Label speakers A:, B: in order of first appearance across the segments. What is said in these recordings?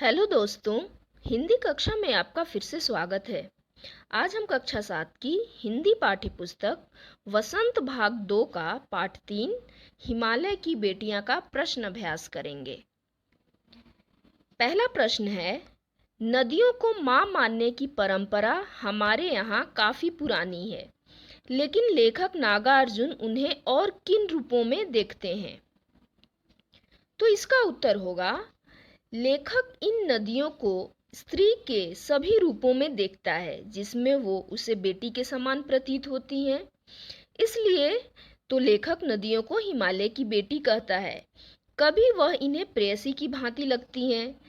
A: Hello दोस्तों। हिंदी कक्षा में आपका फिर से स्वागत है। आज हम कक्षा 7 की हिंदी पाठ्य पुस्तक वसंत भाग 2 का पाठ 3 हिमालय की बेटियां का प्रश्न अभ्यास करेंगे। पहला प्रश्न है, नदियों को मां मानने की परंपरा हमारे यहाँ काफी पुरानी है, लेकिन लेखक नागार्जुन उन्हें और किन रूपों में देखते हैं? तो इसका उत्तर होगा, लेखक इन नदियों को स्त्री के सभी रूपों में देखता है जिसमें वो उसे बेटी के समान प्रतीत होती हैं। इसलिए तो लेखक नदियों को हिमालय की बेटी कहता है। कभी वह इन्हें प्रेयसी की भांति लगती हैं।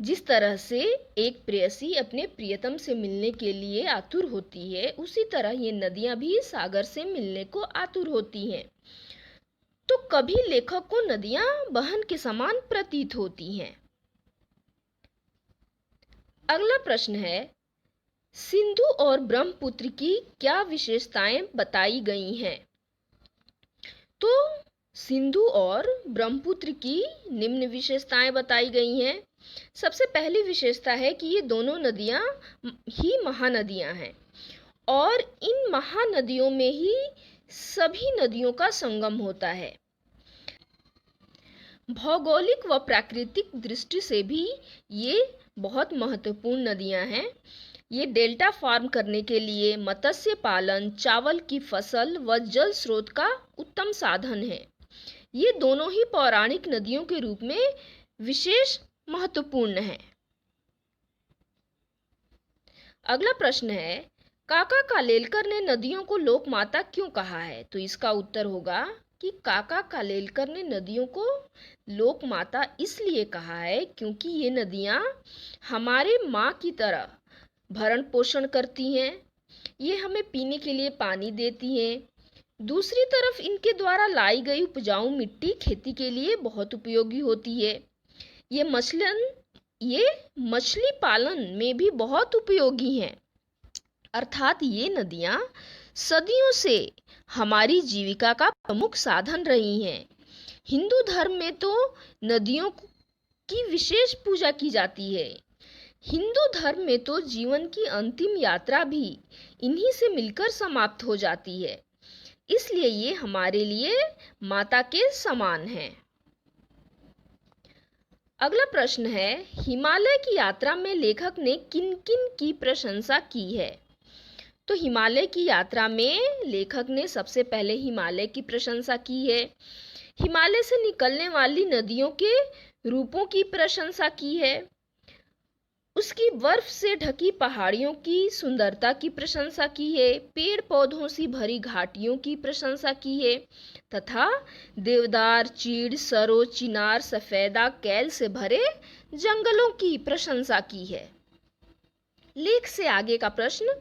A: जिस तरह से एक प्रेयसी अपने प्रियतम से मिलने के लिए आतुर होती है, उसी तरह ये नदियां भी सागर से मिलने को आतुर होती हैं। तो कभी लेखक को नदियां बहन के समान प्रतीत होती हैं। अगला प्रश्न है, सिंधु और ब्रह्मपुत्र की क्या विशेषताएं बताई गई हैं? तो सिंधु और ब्रह्मपुत्र की निम्न विशेषताएं बताई गई हैं। सबसे पहली विशेषता है कि ये दोनों नदियां ही महानदियां हैं और इन महानदियों में ही सभी नदियों का संगम होता है। भौगोलिक व प्राकृतिक दृष्टि से भी ये बहुत महत्वपूर्ण नदियां हैं। ये डेल्टा फार्म करने के लिए मत्स्य पालन, चावल की फसल व जल स्रोत का उत्तम साधन है। ये दोनों ही पौराणिक नदियों के रूप में विशेष महत्वपूर्ण है। अगला प्रश्न है, काका कालेलकर ने नदियों को लोक माता क्यों कहा है? तो इसका उत्तर होगा कि काका कालेलकर ने नदियों को लोक माता इसलिए कहा है क्योंकि ये नदियां हमारे माँ की तरह भरण पोषण करती हैं। ये हमें पीने के लिए पानी देती हैं। दूसरी तरफ इनके द्वारा लाई गई उपजाऊ मिट्टी खेती के लिए बहुत उपयोगी होती है। ये मछली पालन में भी बहुत उपयोगी हैं। अर्थात ये नदियां सदियों से हमारी जीविका का प्रमुख साधन रही हैं। हिंदू धर्म में तो नदियों की विशेष पूजा की जाती है। हिंदू धर्म में तो जीवन की अंतिम यात्रा भी इन्हीं से मिलकर समाप्त हो जाती है। इसलिए ये हमारे लिए माता के समान है। अगला प्रश्न है, हिमालय की यात्रा में लेखक ने किन किन की प्रशंसा की है? तो हिमालय की यात्रा में लेखक ने सबसे पहले हिमालय की प्रशंसा की है। हिमालय से निकलने वाली नदियों के रूपों की प्रशंसा की है। उसकी बर्फ से ढकी पहाड़ियों की सुंदरता की प्रशंसा की है। पेड़ पौधों से भरी घाटियों की प्रशंसा की है तथा देवदार, चीड़, सरो, चिनार, सफेदा, कैल से भरे जंगलों की प्रशंसा की है। लेख से आगे का प्रश्न,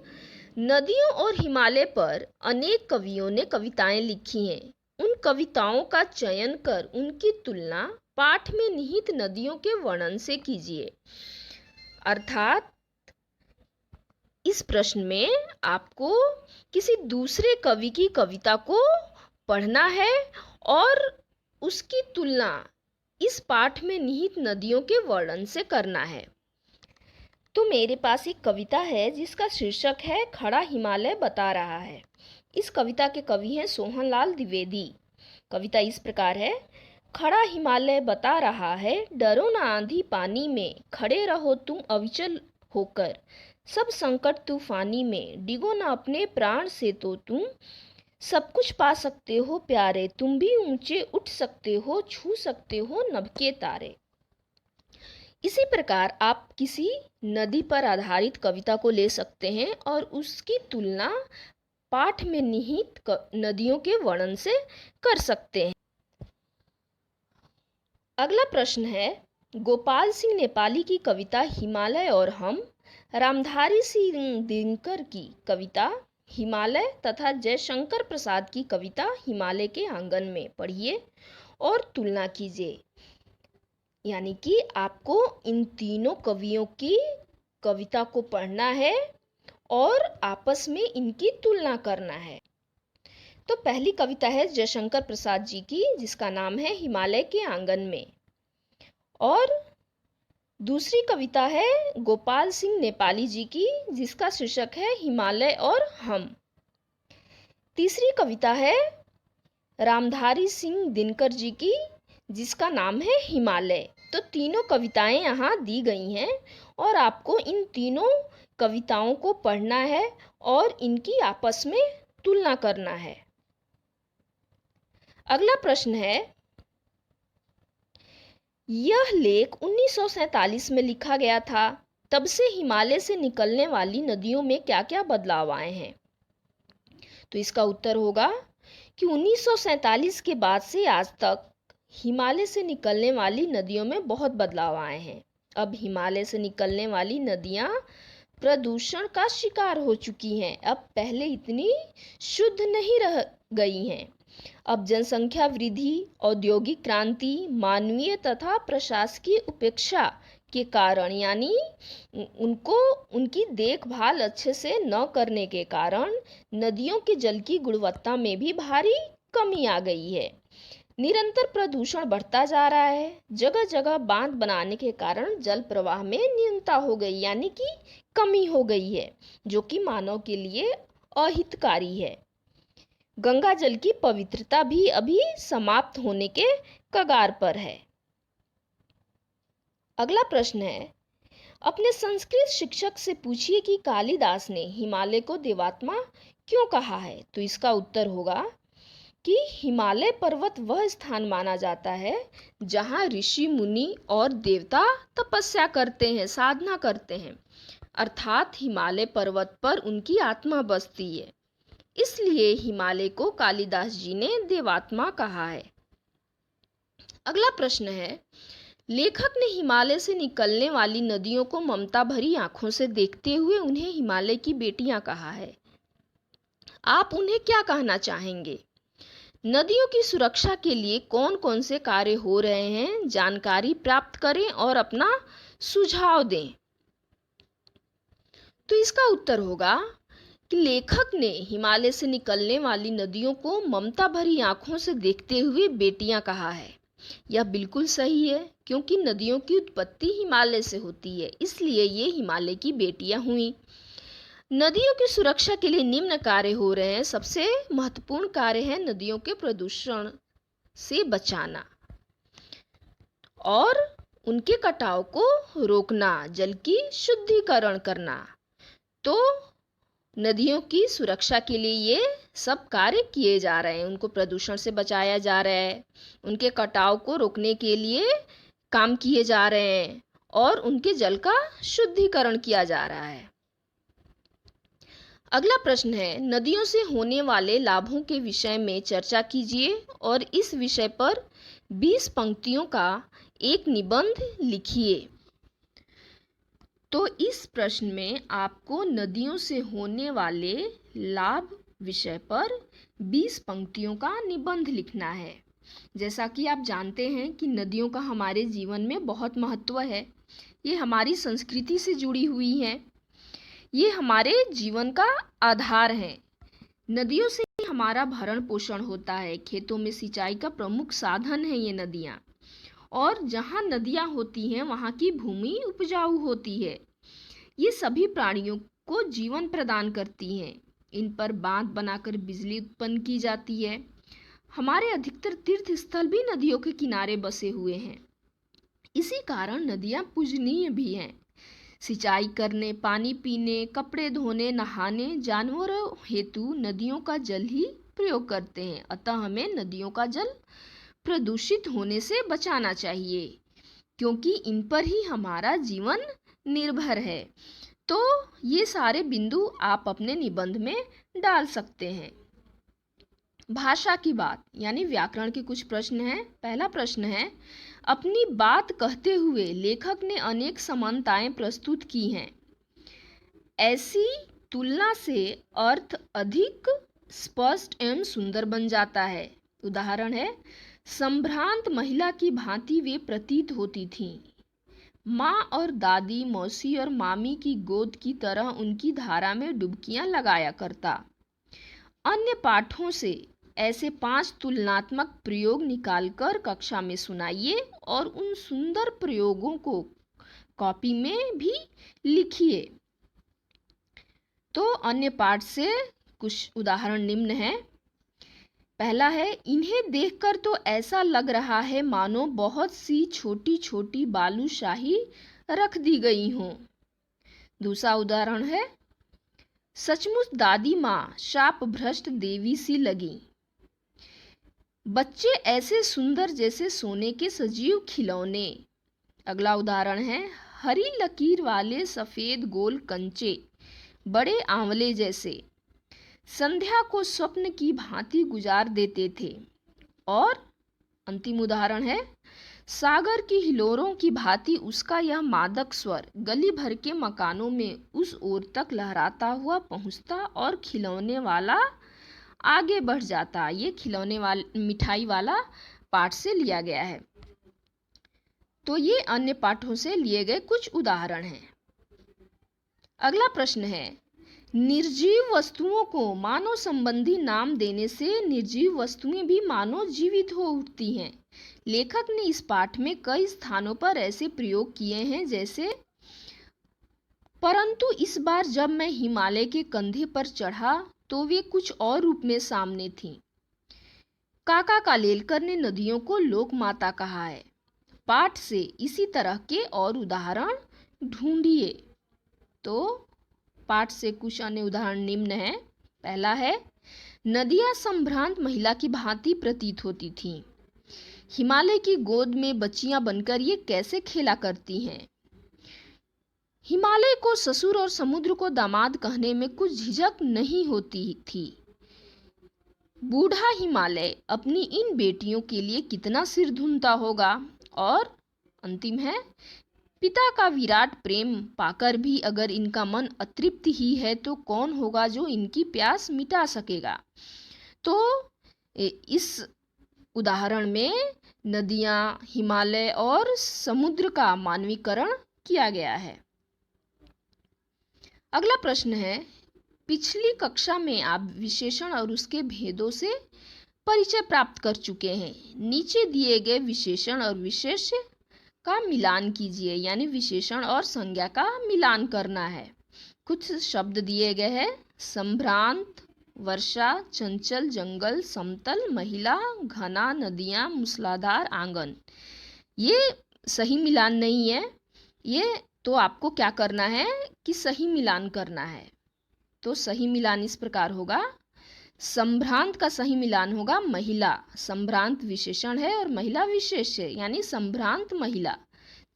A: नदियों और हिमालय पर अनेक कवियों ने कविताएं लिखी हैं। उन कविताओं का चयन कर उनकी तुलना पाठ में निहित नदियों के वर्णन से कीजिए। अर्थात इस प्रश्न में आपको किसी दूसरे कवि की कविता को पढ़ना है और उसकी तुलना इस पाठ में निहित नदियों के वर्णन से करना है। तो मेरे पास एक कविता है जिसका शीर्षक है खड़ा हिमालय बता रहा है। इस कविता के कवि हैं सोहनलाल द्विवेदी। कविता इस प्रकार है, खड़ा हिमालय बता रहा है, डरो ना आंधी पानी में, खड़े रहो तुम अविचल होकर, सब संकट तूफानी में, डिगो ना अपने प्राण से तो तुम सब कुछ पा सकते हो प्यारे, तुम भी ऊंचे उठ सकते हो, छू सकते हो नभ के तारे। इसी प्रकार आप किसी नदी पर आधारित कविता को ले सकते हैं और उसकी तुलना पाठ में निहित नदियों के वर्णन से कर सकते हैं। अगला प्रश्न है, गोपाल सिंह नेपाली की कविता हिमालय और हम, रामधारी सिंह दिनकर की कविता हिमालय तथा जयशंकर प्रसाद की कविता हिमालय के आंगन में पढ़िए और तुलना कीजिए। यानी कि आपको इन तीनों कवियों की कविता को पढ़ना है और आपस में इनकी तुलना करना है। तो पहली कविता है जयशंकर प्रसाद जी की जिसका नाम है हिमालय के आंगन में। और दूसरी कविता है गोपाल सिंह नेपाली जी की, जिसका शीर्षक है हिमालय और हम। तीसरी कविता है रामधारी सिंह दिनकर जी की, जिसका नाम है हिमालय। तो तीनों कविताएं यहाँ दी गई हैं और आपको इन तीनों कविताओं को पढ़ना है और इनकी आपस में तुलना करना है। अगला प्रश्न है, यह लेख 1947 में लिखा गया था, तब से हिमालय से निकलने वाली नदियों में क्या क्या बदलाव आए हैं? तो इसका उत्तर होगा कि 1947 के बाद से आज तक हिमालय से निकलने वाली नदियों में बहुत बदलाव आए हैं। अब हिमालय से निकलने वाली नदियाँ प्रदूषण का शिकार हो चुकी हैं। अब पहले इतनी शुद्ध नहीं रह गई हैं। अब जनसंख्या वृद्धि, औद्योगिक क्रांति, मानवीय तथा प्रशासकीय उपेक्षा के कारण, यानी उनकी देखभाल अच्छे से न करने के कारण नदियों के जल की गुणवत्ता में भी भारी कमी आ गई है। निरंतर प्रदूषण बढ़ता जा रहा है। जगह जगह बांध बनाने के कारण जल प्रवाह में न्यूनता हो गई, यानी कि कमी हो गई है, जो कि मानव के लिए अहितकारी है। गंगा जल की पवित्रता भी अभी समाप्त होने के कगार पर है। अगला प्रश्न है, अपने संस्कृत शिक्षक से पूछिए कि कालिदास ने हिमालय को देवात्मा क्यों कहा है? तो इसका उत्तर होगा कि हिमालय पर्वत वह स्थान माना जाता है जहाँ ऋषि मुनि और देवता तपस्या करते हैं, साधना करते हैं, अर्थात हिमालय पर्वत पर उनकी आत्मा बसती है। इसलिए हिमालय को कालिदास जी ने देवात्मा कहा है। अगला प्रश्न है, लेखक ने हिमालय से निकलने वाली नदियों को ममता भरी आंखों से देखते हुए उन्हें हिमालय की बेटियां कहा है। आप उन्हें क्या कहना चाहेंगे? नदियों की सुरक्षा के लिए कौन कौन से कार्य हो रहे हैं, जानकारी प्राप्त करें और अपना सुझाव दें। तो इसका उत्तर होगा कि लेखक ने हिमालय से निकलने वाली नदियों को ममता भरी आंखों से देखते हुए बेटियां कहा है। यह बिल्कुल सही है, क्योंकि नदियों की उत्पत्ति हिमालय से होती है, इसलिए ये हिमालय की बेटियां हुई। नदियों की सुरक्षा के लिए निम्न कार्य हो रहे हैं। सबसे महत्वपूर्ण कार्य है नदियों के प्रदूषण से बचाना और उनके कटाव को रोकना, जल की शुद्धिकरण करना। तो नदियों की सुरक्षा के लिए ये सब कार्य किए जा रहे हैं। उनको प्रदूषण से बचाया जा रहा है, उनके कटाव को रोकने के लिए काम किए जा रहे हैं और उनके जल का शुद्धिकरण किया जा रहा है। अगला प्रश्न है, नदियों से होने वाले लाभों के विषय में चर्चा कीजिए और इस विषय पर 20 पंक्तियों का एक निबंध लिखिए। तो इस प्रश्न में आपको नदियों से होने वाले लाभ विषय पर 20 पंक्तियों का निबंध लिखना है। जैसा कि आप जानते हैं कि नदियों का हमारे जीवन में बहुत महत्व है। ये हमारी संस्कृति से जुड़ी हुई हैं। ये हमारे जीवन का आधार है। नदियों से ही हमारा भरण पोषण होता है। खेतों में सिंचाई का प्रमुख साधन है ये नदियाँ। और जहाँ नदियाँ होती हैं वहाँ की भूमि उपजाऊ होती है। ये सभी प्राणियों को जीवन प्रदान करती हैं। इन पर बांध बनाकर बिजली उत्पन्न की जाती है। हमारे अधिकतर तीर्थ स्थल भी नदियों के किनारे बसे हुए हैं। इसी कारण नदियाँ पूजनीय भी हैं। सिंचाई करने, पानी पीने, कपड़े धोने, नहाने, जानवरों हेतु नदियों का जल ही प्रयोग करते हैं। अतः हमें नदियों का जल प्रदूषित होने से बचाना चाहिए, क्योंकि इन पर ही हमारा जीवन निर्भर है। तो ये सारे बिंदु आप अपने निबंध में डाल सकते हैं। भाषा की बात यानी व्याकरण के कुछ प्रश्न हैं। पहला प्रश्न है, अपनी बात कहते हुए लेखक ने अनेक समानताएं प्रस्तुत की हैं। ऐसी तुलना से अर्थ अधिक स्पष्ट एवं सुंदर बन जाता है। उदाहरण है, संभ्रांत महिला की भांति वे प्रतीत होती थीं। माँ और दादी, मौसी और मामी की गोद की तरह उनकी धारा में डुबकियां लगाया करता। अन्य पाठों से ऐसे 5 तुलनात्मक प्रयोग निकालकर कक्षा में सुनाइए और उन सुंदर प्रयोगों को कॉपी में भी लिखिए। तो अन्य पाठ से कुछ उदाहरण निम्न है। पहला है, इन्हें देखकर तो ऐसा लग रहा है मानो बहुत सी छोटी छोटी बालूशाही रख दी गई हों। दूसरा उदाहरण है, सचमुच दादी माँ शाप भ्रष्ट देवी सी लगी। बच्चे ऐसे सुंदर जैसे सोने के सजीव खिलौने। अगला उदाहरण है, हरी लकीर वाले सफेद गोल कंचे बड़े आंवले जैसे संध्या को स्वप्न की भांति गुजार देते थे। और अंतिम उदाहरण है, सागर की हिलोरों की भांति उसका यह मादक स्वर गली भर के मकानों में उस ओर तक लहराता हुआ पहुंचता और खिलौने वाला आगे बढ़ जाता। ये खिलौने वाला मिठाई वाला पाठ से लिया गया है। तो ये अन्य पाठों से लिए गए कुछ उदाहरण हैं। अगला प्रश्न है, निर्जीव वस्तुओं को मानव संबंधी नाम देने से निर्जीव वस्तुएं भी मानव जीवित हो उठती हैं। लेखक ने इस पाठ में कई स्थानों पर ऐसे प्रयोग किए हैं जैसे, परंतु इस बार जब मैं हिमालय के कंधे पर चढ़ा तो वे कुछ और रूप में सामने थीं। काका कालेलकर ने नदियों को लोक माता कहा है। पाठ से इसी तरह के और उदाहरण ढूंढिए। तो पाठ से कुछ अन्य उदाहरण निम्न हैं। पहला है, नदियां संभ्रांत महिला की भांति प्रतीत होती थीं। हिमालय की गोद में बच्चियां बनकर ये कैसे खेला करती हैं। हिमालय को ससुर और समुद्र को दामाद कहने में कुछ झिझक नहीं होती थी। बूढ़ा हिमालय अपनी इन बेटियों के लिए कितना सिर धुनता होगा। और अंतिम है, पिता का विराट प्रेम पाकर भी अगर इनका मन अतृप्त ही है तो कौन होगा जो इनकी प्यास मिटा सकेगा। तो इस उदाहरण में नदियां, हिमालय और समुद्र का मानवीकरण किया गया है। अगला प्रश्न है, पिछली कक्षा में आप विशेषण और उसके भेदों से परिचय प्राप्त कर चुके हैं। नीचे दिए गए विशेषण और विशेष्य का मिलान कीजिए, यानी विशेषण और संज्ञा का मिलान करना है। कुछ शब्द दिए गए हैं, संभ्रांत, वर्षा, चंचल, जंगल, समतल, महिला, घना, नदियां, मूसलाधार, आंगन। ये सही मिलान नहीं है। ये तो आपको क्या करना है कि सही मिलान करना है। तो सही मिलान इस प्रकार होगा, संभ्रांत का सही मिलान होगा महिला। संभ्रांत विशेषण है और महिला विशेष्य है, यानी संभ्रांत महिला।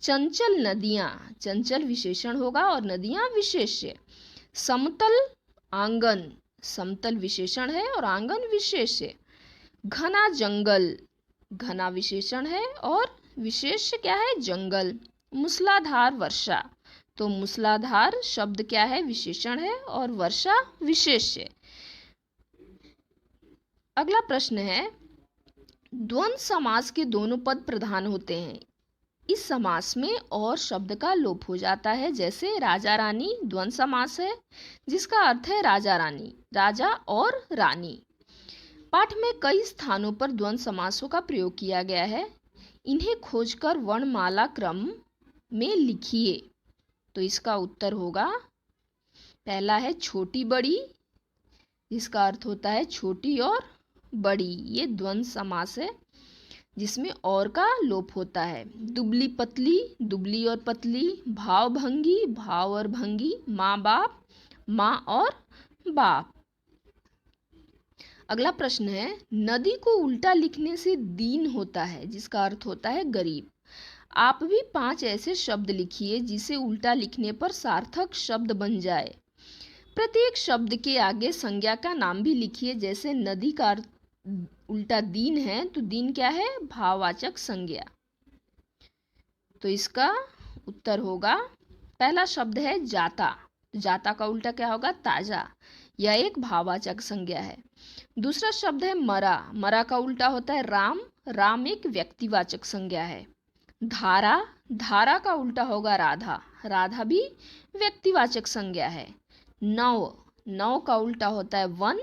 A: चंचल नदियां, चंचल विशेषण होगा और नदियां विशेष्य। समतल आंगन, समतल विशेषण है और आंगन विशेष्य। घना जंगल, घना विशेषण है और विशेष्य क्या है, जंगल। मूसलाधार वर्षा, तो मूसलाधार शब्द क्या है, विशेषण है और वर्षा विशेष्य। अगला प्रश्न है, द्वंद्व समास के दोनों पद प्रधान होते हैं। इस समास में और शब्द का लोप हो जाता है। जैसे राजा रानी द्वंद्व समास है जिसका अर्थ है राजा रानी, राजा और रानी। पाठ में कई स्थानों पर द्वंद्व समासों का प्रयोग किया गया है। इन्हें खोजकर वर्णमाला क्रम में लिखिए। तो इसका उत्तर होगा, पहला है छोटी बड़ी, जिसका अर्थ होता है छोटी और बड़ी। ये द्वंद्व समास है जिसमें और का लोप होता है। दुबली पतली, दुबली और पतली। भाव भंगी, भाव और भंगी। माँ बाप, माँ और बाप। अगला प्रश्न है, नदी को उल्टा लिखने से दीन होता है, जिसका अर्थ होता है गरीब। आप भी 5 ऐसे शब्द लिखिए जिसे उल्टा लिखने पर सार्थक शब्द बन जाए। प्रत्येक शब्द के आगे संज्ञा का नाम भी लिखिए। जैसे नदी का अर्थ उल्टा दीन है, तो दीन क्या है, भाववाचक संज्ञा। तो इसका उत्तर होगा, पहला शब्द है जाता। जाता का उल्टा क्या होगा, ताजा। यह एक भाववाचक संज्ञा है। दूसरा शब्द है मरा। मरा का उल्टा होता है राम। राम एक व्यक्तिवाचक संज्ञा है। धारा, धारा का उल्टा होगा राधा। राधा भी व्यक्तिवाचक संज्ञा है। नव, नव का उल्टा होता है वन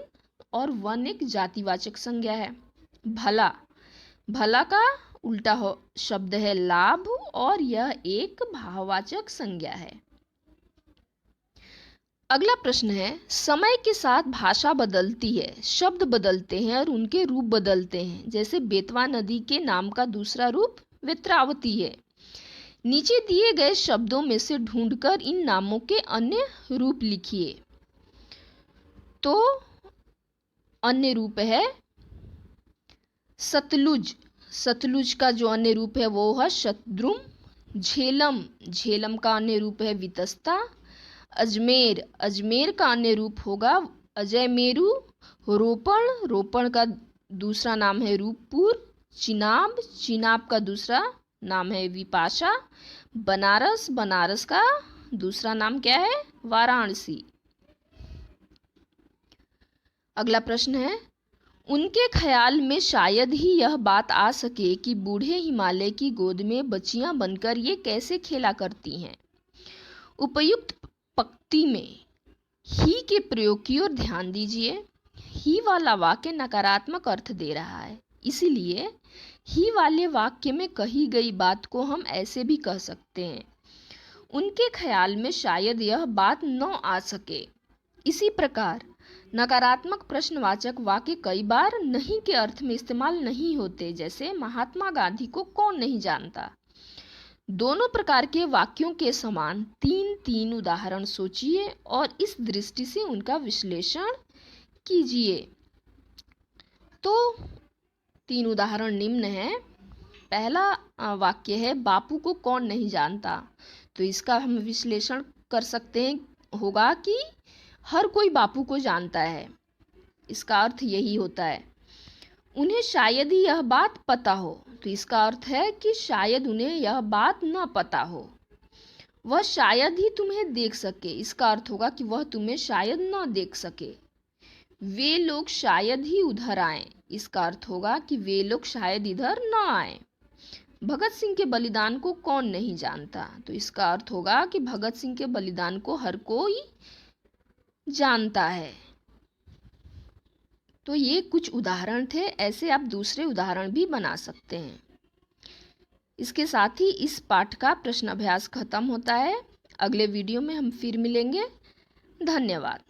A: और वन एक जातिवाचक संज्ञा है। भला, भला का उल्टा शब्द है लाभ और यह एक भाववाचक संज्ञा है। अगला प्रश्न है, समय के साथ भाषा बदलती है, शब्द बदलते हैं और उनके रूप बदलते हैं। जैसे बेतवा नदी के नाम का दूसरा रूप वेत्रावती है। नीचे दिए गए शब्दों में से ढूंढकर इन नामों के अन्य रूप लिखिए। तो अन्य रूप है सतलुज। सतलुज का जो अन्य रूप है वो है शतद्रुम। झेलम, झेलम का अन्य रूप है वितस्ता। अजमेर, अजमेर का अन्य रूप होगा अजयमेरु। रोपण, रोपण का दूसरा नाम है रूपपुर। चिनाब, चिनाब का दूसरा नाम है विपाशा। बनारस, बनारस का दूसरा नाम क्या है? वाराणसी। अगला प्रश्न है, उनके ख्याल में शायद ही यह बात आ सके कि बूढ़े हिमालय की गोद में बच्चियां बनकर ये कैसे खेला करती हैं। उपयुक्त पंक्ति में ही के प्रयोग की ओर ध्यान दीजिए। ही वाला वाक्य नकारात्मक अर्थ दे रहा है, इसीलिए ही वाले वाक्य में कही गई बात को हम ऐसे भी कह सकते हैं, उनके ख्याल में शायद यह बात न आ सके। इसी प्रकार नकारात्मक प्रश्नवाचक वाक्य कई बार नहीं के अर्थ में इस्तेमाल नहीं होते, जैसे महात्मा गांधी को कौन नहीं जानता। दोनों प्रकार के वाक्यों के समान तीन उदाहरण सोचिए और इस दृष्टि से उनका विश्लेषण कीजिए। तो 3 उदाहरण निम्न है। पहला वाक्य है, बापू को कौन नहीं जानता। तो इसका हम विश्लेषण कर सकते हैं, होगा कि हर कोई बापू को जानता है। इसका अर्थ यही होता है। उन्हें शायद ही यह बात पता हो, तो इसका अर्थ है कि शायद उन्हें यह बात न पता हो। वह शायद ही तुम्हें देख सके, इसका अर्थ होगा कि वह तुम्हें शायद न देख सके। वे लोग शायद ही उधर आए, इसका अर्थ होगा कि वे लोग शायद इधर न आए। भगत सिंह के बलिदान को कौन नहीं जानता, तो इसका अर्थ होगा कि भगत सिंह के बलिदान को हर कोई जानता है। तो ये कुछ उदाहरण थे, ऐसे आप दूसरे उदाहरण भी बना सकते हैं। इसके साथ ही इस पाठ का प्रश्न अभ्यास खत्म होता है। अगले वीडियो में हम फिर मिलेंगे। धन्यवाद।